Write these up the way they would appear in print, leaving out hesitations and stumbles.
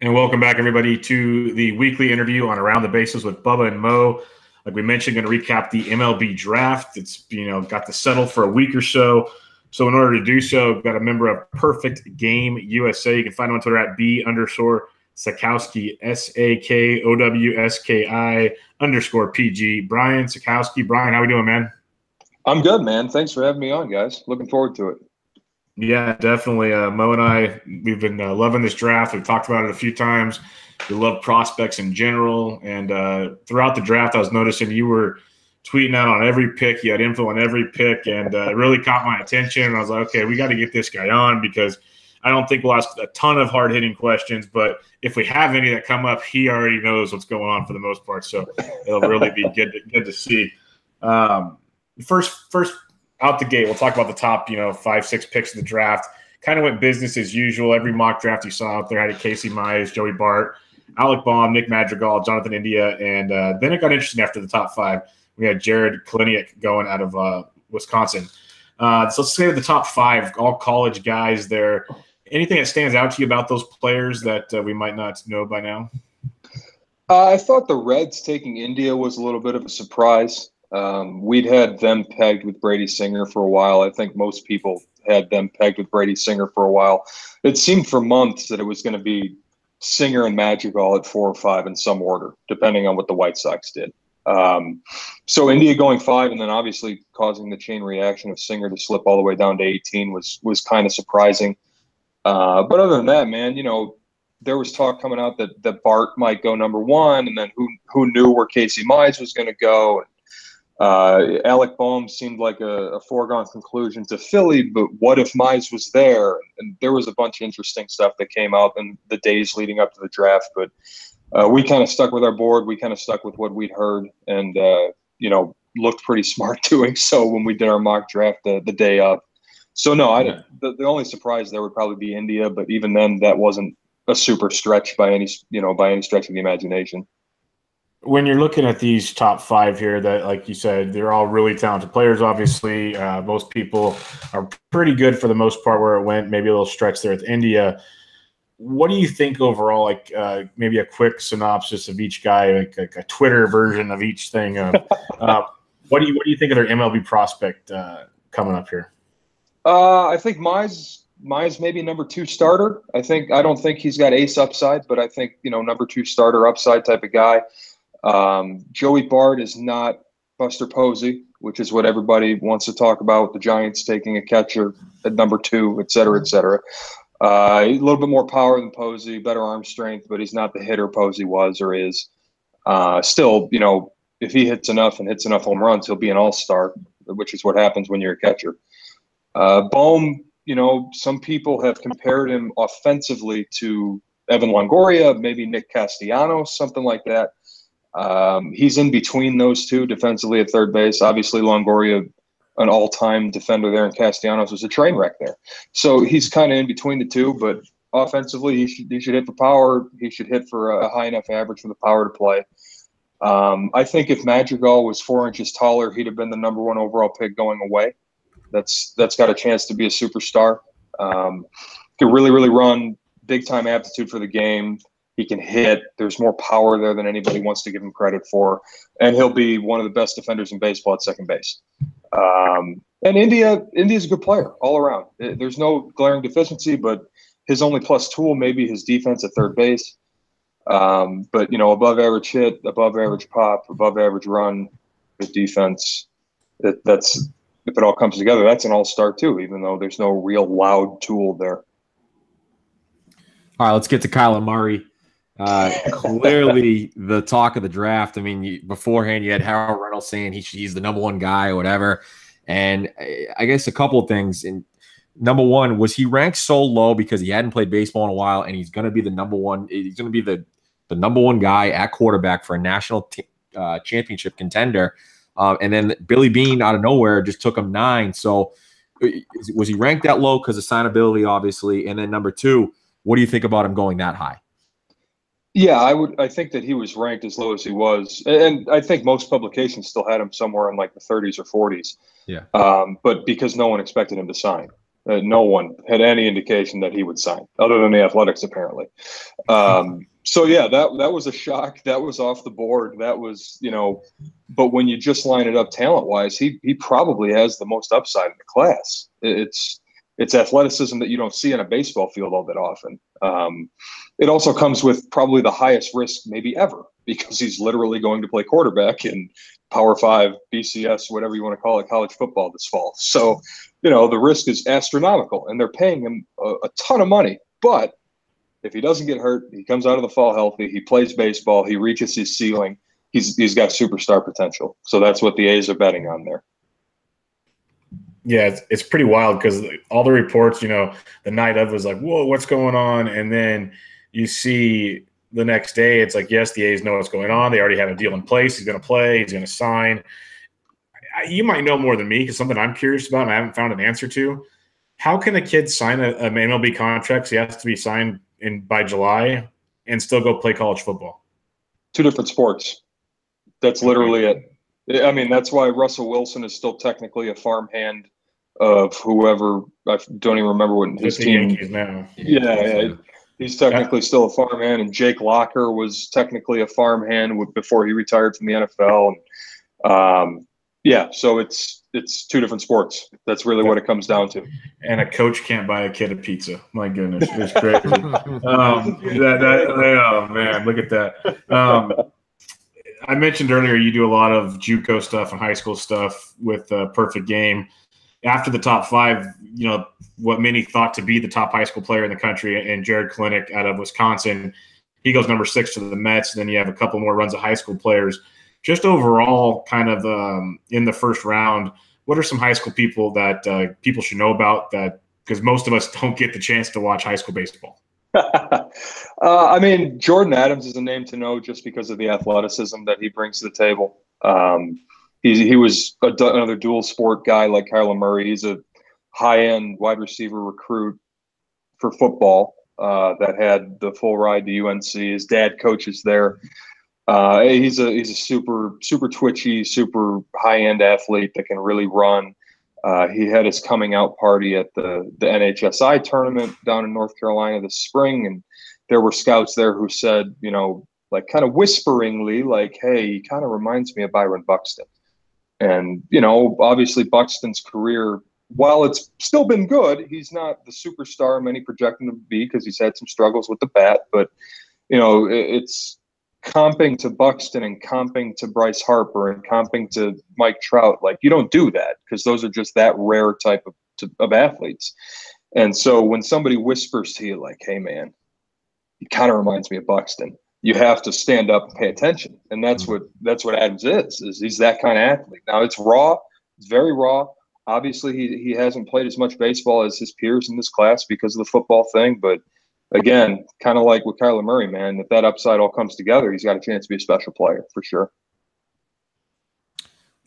And welcome back, everybody, to the weekly interview on Around the Bases with Bubba and Mo. Like we mentioned, going to recap the MLB Draft. It's got to settle for a week or so. So in order to do so, got a member of Perfect Game USA. You can find him on Twitter at B_Sakowski, SAKOWSKI_PG. Brian Sakowski. Brian, how we doing, man? I'm good, man. Thanks for having me on, guys. Looking forward to it. Yeah, definitely. Mo and I, we've been loving this draft. We've talked about it a few times. We love prospects in general. And throughout the draft, I was noticing you were tweeting out on every pick. You had info on every pick, and it really caught my attention. And I was like, okay, we got to get this guy on because I don't think we'll ask a ton of hard-hitting questions. But if we have any that come up, he already knows what's going on for the most part. So it'll really be good to see. First out the gate, we'll talk about the top, 5-6 picks of the draft. Kind of went business as usual. Every mock draft you saw out there had Casey Mize, Joey Bart, Alec Baum, Nick Madrigal, Jonathan India, and then it got interesting after the top 5. We had Jared Kaliniak going out of Wisconsin. So let's say the top 5, all college guys there. Anything that stands out to you about those players that we might not know by now? I thought the Reds taking India was a little bit of a surprise. We'd had them pegged with Brady Singer for a while. I think most people had them pegged with Brady Singer for a while. It seemed for months that it was going to be Singer and Madrigal at 4 or 5 in some order, depending on what the White Sox did. So India going 5 and then obviously causing the chain reaction of Singer to slip all the way down to 18 was kind of surprising. But other than that, man, there was talk coming out that Bart might go number 1, and then who knew where Casey Mize was going to go. Alec Baum seemed like a foregone conclusion to Philly, but what if Mize was there? And there was a bunch of interesting stuff that came out in the days leading up to the draft, but we kind of stuck with our board. We kind of stuck with what we'd heard and, looked pretty smart doing so when we did our mock draft the day up. So, no, the only surprise there would probably be India, but even then that wasn't a super stretch by any stretch of the imagination. When you're looking at these top 5 here, that, like you said, they're all really talented players. Obviously, most people are pretty good for the most part where it went. Maybe a little stretch there with India. What do you think overall? Like maybe a quick synopsis of each guy, like a Twitter version of each thing. What do you think of their MLB prospect coming up here? I think Mize maybe number 2 starter. I don't think he's got ace upside, but I think number 2 starter upside type of guy. Joey Bart is not Buster Posey, which is what everybody wants to talk about with the Giants taking a catcher at number 2, et cetera, et cetera. A little bit more power than Posey, better arm strength, but he's not the hitter Posey was or is. Still, if he hits enough home runs, he'll be an all-star, which is what happens when you're a catcher. Bohm, some people have compared him offensively to Evan Longoria, maybe Nick Castellanos, something like that. He's in between those two defensively at third base. Obviously, Longoria, an all-time defender there, and Castellanos was a train wreck there. So he's kind of in between the two, but offensively, he should hit for power. He should hit for a high enough average for the power to play. I think if Madrigal was 4 inches taller, he'd have been the number 1 overall pick going away. That's got a chance to be a superstar. Could really, really run, big-time aptitude for the game. He can hit. There's more power there than anybody wants to give him credit for. And he'll be one of the best defenders in baseball at second base. And India's a good player all around. There's no glaring deficiency, but his only plus tool may be his defense at third base. But, above average hit, above average pop, above average run, good defense. That's if it all comes together, that's an all-star too, even though there's no real loud tool there. All right, let's get to Kyler Murray. Clearly the talk of the draft. I mean, beforehand you had Harold Reynolds saying he's the number 1 guy or whatever. And I guess a couple of things. And number 1, was he ranked so low because he hadn't played baseball in a while, and he's going to be the number 1. He's going to be the number 1 guy at quarterback for a national championship contender. And then Billy Beane out of nowhere just took him 9. So was he ranked that low because of signability, obviously? And then number 2, what do you think about him going that high? Yeah, I think that he was ranked as low as he was. And I think most publications still had him somewhere in like the 30s or 40s. Yeah. But because no one expected him to sign. No one had any indication that he would sign, other than the Athletics, apparently. So yeah, that was a shock. That was off the board. That was, but when you just line it up talent-wise, he probably has the most upside in the class. It's athleticism that you don't see on a baseball field all that often. It also comes with probably the highest risk maybe ever, because he's literally going to play quarterback in Power 5, BCS, whatever you want to call it, college football this fall. So, the risk is astronomical, and they're paying him a ton of money. But if he doesn't get hurt, he comes out of the fall healthy, he plays baseball, he reaches his ceiling, he's got superstar potential. So that's what the A's are betting on there. Yeah, it's pretty wild, because all the reports, the night of was like, whoa, what's going on? And then you see the next day, it's like, yes, the A's know what's going on. They already have a deal in place. He's going to play. He's going to sign. You might know more than me, because something I'm curious about and I haven't found an answer to. How can a kid sign an MLB contract? So he has to be signed by July and still go play college football? Two different sports. That's literally it. I mean, that's why Russell Wilson is still technically a farmhand of whoever. I don't even remember what his team. Yankees now. Yeah. He's technically still a farmhand, and Jake Locker was technically a farmhand before he retired from the NFL. And so it's two different sports. That's really what it comes down to. And a coach can't buy a kid a pizza. My goodness, it's crazy. Oh man, look at that. I mentioned earlier you do a lot of JUCO stuff and high school stuff with Perfect Game. After the top 5, what many thought to be the top high school player in the country, and Jared Klinick out of Wisconsin, he goes number 6 to the Mets. And then you have a couple more runs of high school players. Just overall, kind of in the first round, what are some high school people that people should know about, that because most of us don't get the chance to watch high school baseball? I mean, Jordan Adams is a name to know just because of the athleticism that he brings to the table. He was another dual sport guy like Kyler Murray. He's a high-end wide receiver recruit for football that had the full ride to UNC. His dad coaches there. He's a super twitchy, super high-end athlete that can really run. He had his coming out party at the NHSI tournament down in North Carolina this spring, and there were scouts there who said, like kind of whisperingly, like, hey, he kind of reminds me of Byron Buxton. And, obviously Buxton's career, while it's still been good, he's not the superstar many project him to be, because he's had some struggles with the bat. But, it's comping to Buxton and comping to Bryce Harper and comping to Mike Trout. Like, you don't do that, because those are just that rare type of athletes. And so when somebody whispers to you like, hey, man, he kind of reminds me of Buxton, you have to stand up and pay attention. And that's what Adams is he's that kind of athlete. Now, it's raw. It's very raw. Obviously, he hasn't played as much baseball as his peers in this class because of the football thing. But, again, kind of like with Kyler Murray, man, if that upside all comes together, he's got a chance to be a special player for sure.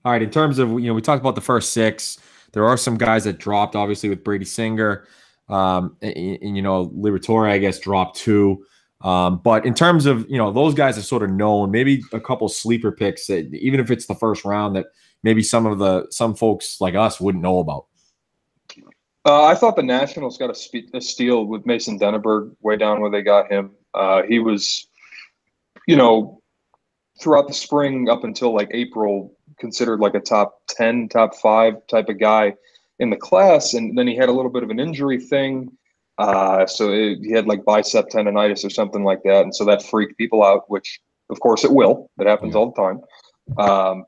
All right, in terms of, we talked about the first 6. There are some guys that dropped, obviously, with Brady Singer. And Liberatore, I guess, dropped 2. But in terms of, those guys are sort of known, maybe a couple sleeper picks that, even if it's the first round, that maybe some folks like us wouldn't know about. I thought the Nationals got a steal with Mason Denneberg way down where they got him. He was, throughout the spring up until like April, considered like a top 10, top 5 type of guy in the class. And then he had a little bit of an injury thing. So he had like bicep tendonitis or something like that. And so that freaked people out, which of course it will. It happens all the time.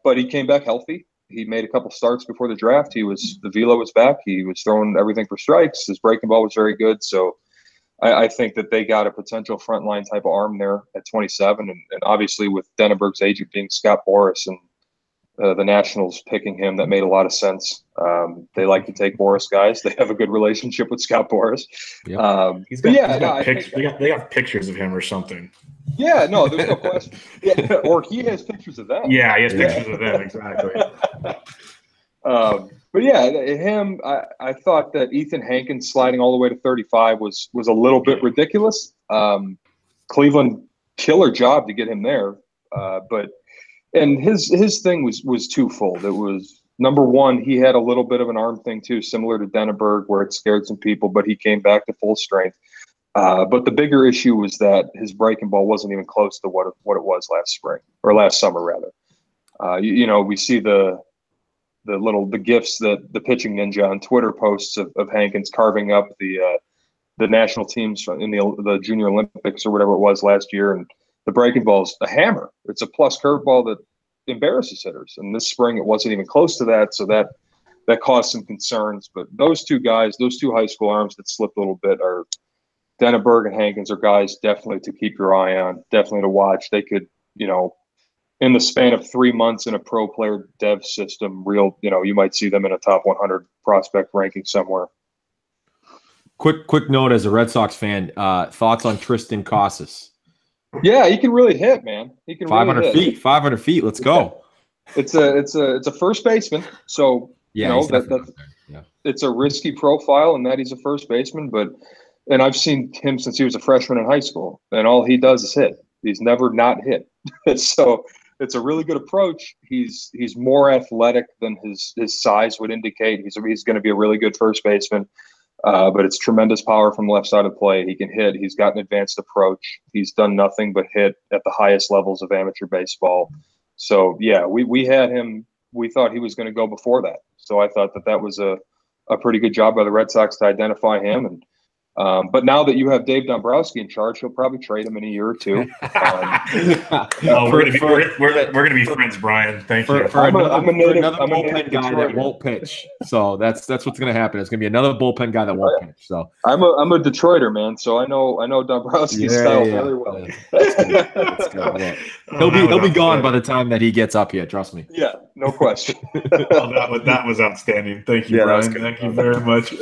But he came back healthy. He made a couple starts before the draft. The velo was back. He was throwing everything for strikes. His breaking ball was very good. So I think that they got a potential frontline type of arm there at 27. And obviously with Denneberg's agent being Scott Boras and the Nationals picking him, that made a lot of sense. They like to take Boras guys. They have a good relationship with Scott Boras. Yep. They got pictures of him or something. Yeah, no, there's no question. Yeah, or he has pictures of them. Yeah, he has pictures of them, exactly. But yeah, him, I thought that Ethan Hankins sliding all the way to 35 was a little bit ridiculous. Cleveland, killer job to get him there. And his thing was twofold. It was Number one, he had a little bit of an arm thing too, similar to Denneberg, where it scared some people, but he came back to full strength. But the bigger issue was that his breaking ball wasn't even close to what it was last spring, or last summer rather. We see the gifs that the pitching ninja on Twitter posts of Hankins carving up the national teams in the Junior Olympics or whatever it was last year, and the breaking ball is a hammer. It's a plus curveball that embarrasses hitters. And this spring, it wasn't even close to that, so that caused some concerns. But those two guys, those two high school arms that slipped a little bit, are Denneberg and Hankins, are guys definitely to keep your eye on, definitely to watch. They could, in the span of 3 months in a pro player dev system, you might see them in a top 100 prospect ranking somewhere. Quick note as a Red Sox fan, thoughts on Tristen Casas? Yeah, he can really hit, man. He can 500 really hit. feet. 500 feet. Let's go. It's a first baseman, so yeah, it's a risky profile in that he's a first baseman. And I've seen him since he was a freshman in high school, and all he does is hit. He's never not hit. So it's a really good approach. He's more athletic than his size would indicate. He's going to be a really good first baseman. But it's tremendous power from the left side of the play. He can hit. He's got an advanced approach. He's done nothing but hit at the highest levels of amateur baseball. So, yeah, we had him. We thought he was going to go before that. So I thought that was a pretty good job by the Red Sox to identify him. And but now that you have Dave Dombrowski in charge, he'll probably trade him in a year or two. We're gonna be friends, Brian. Thank you. I'm another bullpen guy that won't pitch. So that's what's gonna happen. It's gonna be another bullpen guy that won't pitch. So I'm a Detroiter, man. So I know Dombrowski's style very well. That's good. He'll be gone by the time that he gets up here. Trust me. Yeah, no question. That was outstanding. Thank you, Brian. Thank you very much.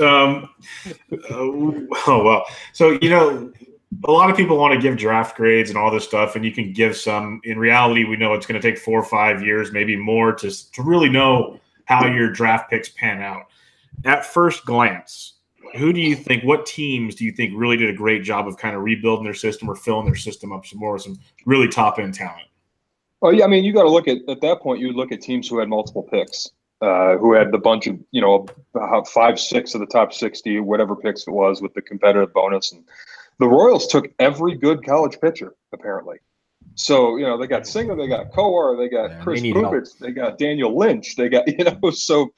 Oh, well. So, a lot of people want to give draft grades and all this stuff, and you can give some. In reality, we know it's going to take 4 or 5 years, maybe more, to really know how your draft picks pan out. At first glance, what teams do you think really did a great job of kind of rebuilding their system or filling their system up some more with some really top-end talent? Oh, yeah, I mean, you got to look at that point, you would look at teams who had multiple picks. Who had the bunch of, 5-6 of the top 60, whatever picks it was, with the competitive bonus. And the Royals took every good college pitcher, apparently. So, they got Singer, they got Kowar, they got Chris Bubich, they got Daniel Lynch, they got, so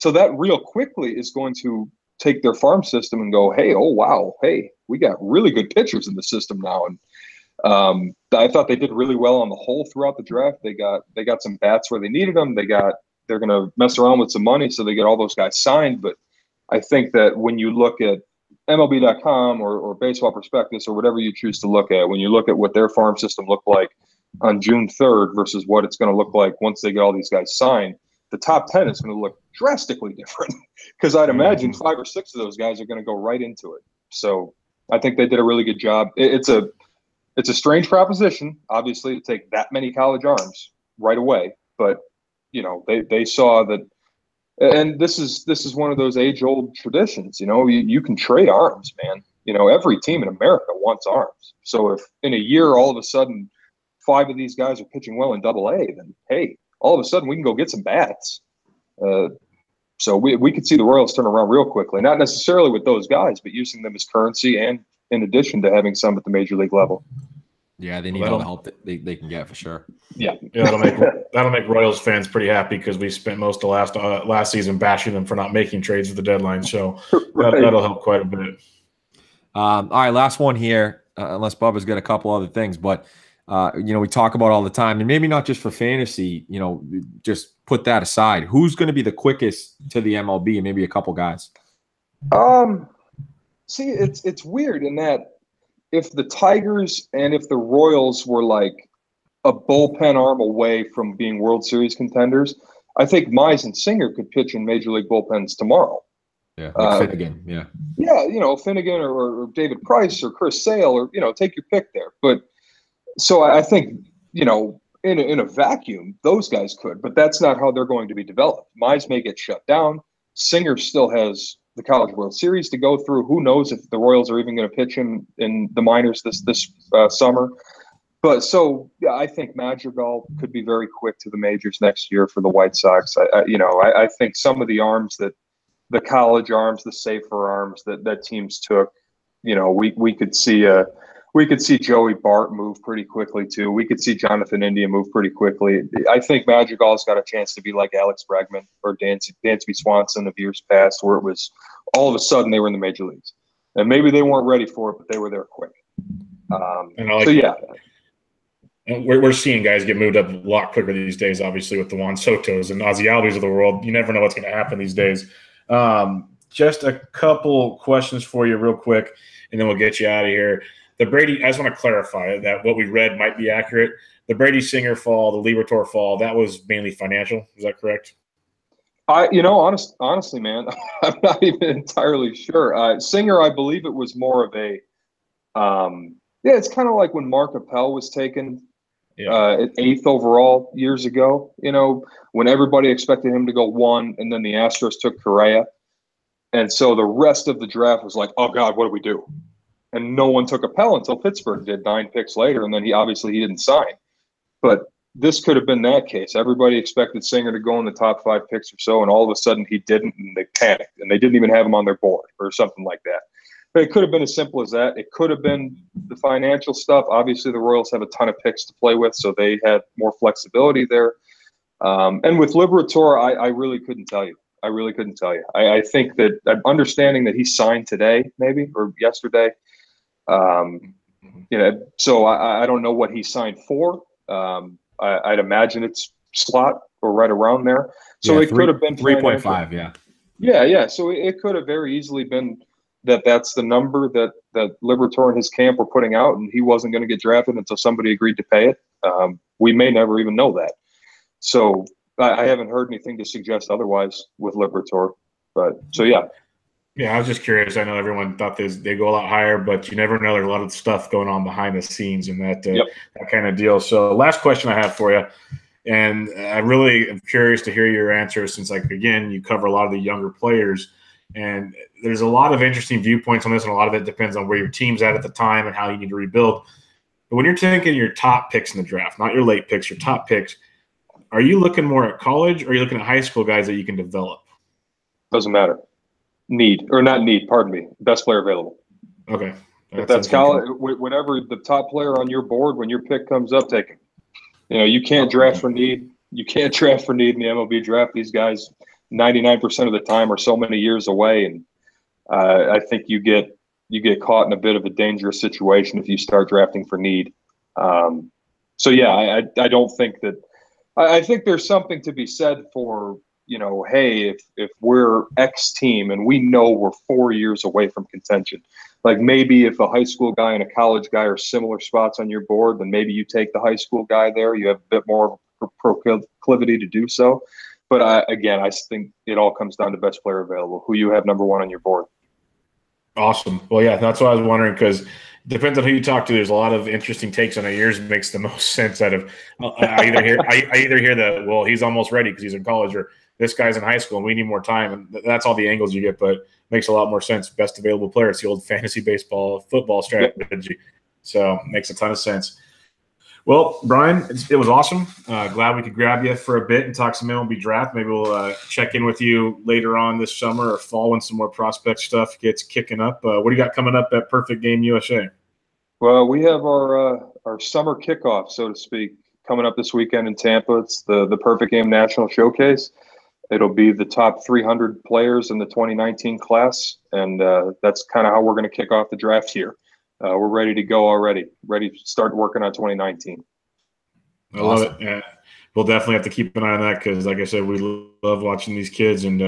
that real quickly is going to take their farm system and go, hey, oh, wow, hey, we got really good pitchers in the system now. And I thought they did really well on the whole throughout the draft. They got some bats where they needed them. They're going to mess around with some money, so they get all those guys signed. But I think that when you look at MLB.com or Baseball Prospectus or whatever you choose to look at, when you look at what their farm system looked like on June 3rd versus what it's going to look like once they get all these guys signed, the top 10 is going to look drastically different, because I'd imagine 5 or 6 of those guys are going to go right into it. So I think they did a really good job. It's a strange proposition, obviously, to take that many college arms right away, but they saw that, and this is one of those age-old traditions. You can trade arms, man. Every team in America wants arms. So if in a year all of a sudden 5 of these guys are pitching well in Double-A, then hey, all of a sudden we can go get some bats. So we could see the Royals turn around real quickly, not necessarily with those guys, but using them as currency, and in addition to having some at the major league level. Yeah, they need all the help that they can get for sure. Yeah, that'll make Royals fans pretty happy, because we spent most of last season bashing them for not making trades at the deadline. So that'll help quite a bit. All right, last one here, unless Bubba's got a couple other things, but we talk about all the time, and maybe not just for fantasy. Just put that aside. Who's going to be the quickest to the MLB? And maybe a couple guys. See, it's weird in that, if the Tigers and if the Royals were like a bullpen arm away from being World Series contenders, I think Mize and Singer could pitch in major league bullpens tomorrow. Yeah, like Finnegan. Yeah. Yeah, Finnegan or David Price or Chris Sale, or take your pick there. But so I think in a vacuum those guys could, but that's not how they're going to be developed. Mize may get shut down. Singer still has the College World Series to go through. Who knows if the Royals are even going to pitch him in the minors this summer? But so yeah, I think Madrigal could be very quick to the majors next year for the White Sox. I think some of the arms that the college arms, the safer arms that teams took, we could see Joey Bart move pretty quickly too. We could see Jonathan India move pretty quickly. I think Madrigal's got a chance to be like Alex Bregman or Dansby Swanson of years past, where it was all of a sudden they were in the major leagues, and maybe they weren't ready for it, but they were there quick. And we're seeing guys get moved up a lot quicker these days, obviously, with the Juan Sotos and Ozzie Albies of the world. You never know what's going to happen these days. Just a couple questions for you real quick, and then we'll get you out of here. The Brady, I just want to clarify that what we read might be accurate. The Brady Singer fall, the Liberatore fall, that was mainly financial. Is that correct? Honestly, man, I'm not even entirely sure. Singer, I believe it was more of a it's kind of like when Mark Appel was taken at 8th overall years ago, when everybody expected him to go 1, and then the Astros took Correa. And so the rest of the draft was like, oh, God, what do we do? And no one took Appel until Pittsburgh did 9 picks later, and then he didn't sign. But this could have been that case. Everybody expected Singer to go in the top 5 picks or so, and all of a sudden he didn't, and they panicked, and they didn't even have him on their board or something like that. But it could have been as simple as that. It could have been the financial stuff. Obviously, the Royals have a ton of picks to play with, so they had more flexibility there. And with Liberatore, I really couldn't tell you. I think that I'm understanding that he signed today, maybe, or yesterday. So I don't know what he signed for. I'd imagine it's slot or right around there. So it could have been 3.5. Yeah. So it could have very easily been that's the number that Liberatore and his camp were putting out, and he wasn't going to get drafted until somebody agreed to pay it. We may never even know that. So I haven't heard anything to suggest otherwise with Liberatore. But so yeah. Yeah, I was just curious. I know everyone thought they go a lot higher, but you never know. There's a lot of stuff going on behind the scenes and that kind of deal. So last question I have for you, and I really am curious to hear your answer since, again, you cover a lot of the younger players. And there's a lot of interesting viewpoints on this, and a lot of it depends on where your team's at the time and how you need to rebuild. But when you're taking your top picks in the draft, not your late picks, your top picks, are you looking more at college or are you looking at high school guys that you can develop? Doesn't matter. Pardon me. Best player available. Okay. If that's college, whatever the top player on your board, when your pick comes up, take him. You can't draft for need. You can't draft for need in the MLB draft. These guys 99% of the time are so many years away, and I think you get caught in a bit of a dangerous situation if you start drafting for need. So yeah, I don't think that. I think there's something to be said for hey, if we're X team and we know we're 4 years away from contention, like maybe if a high school guy and a college guy are similar spots on your board, then maybe you take the high school guy there. You have a bit more of a proclivity to do so. But I think it all comes down to best player available, who you have number 1 on your board. Well, yeah, that's what I was wondering, because it depends on who you talk to. There's a lot of interesting takes on it. Yours makes the most sense out of I either hear that, well, he's almost ready because he's in college, or this guy's in high school and we need more time. And that's all the angles you get, but it makes a lot more sense. Best available player. It's the old fantasy baseball, football strategy. So it makes a ton of sense. Well, Brian, it was awesome. Glad we could grab you for a bit and talk some MLB draft. Maybe we'll check in with you later on this summer or fall when some more prospect stuff gets kicking up. What do you got coming up at Perfect Game USA? Well, we have our summer kickoff, so to speak, coming up this weekend in Tampa. It's the Perfect Game National Showcase. It'll be the top 300 players in the 2019 class, and that's kind of how we're going to kick off the draft here. We're ready to go already, ready to start working on 2019. I love it. Yeah. We'll definitely have to keep an eye on that because, like I said, we love watching these kids. And,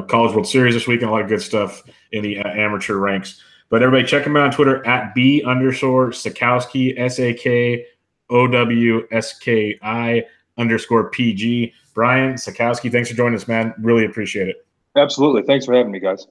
College World Series this week and a lot of good stuff in the amateur ranks. But everybody, check him out on Twitter at @B_Sakowski, SAKOWSKI_PG. Brian Sakowski, thanks for joining us, man. Really appreciate it. Absolutely. Thanks for having me, guys.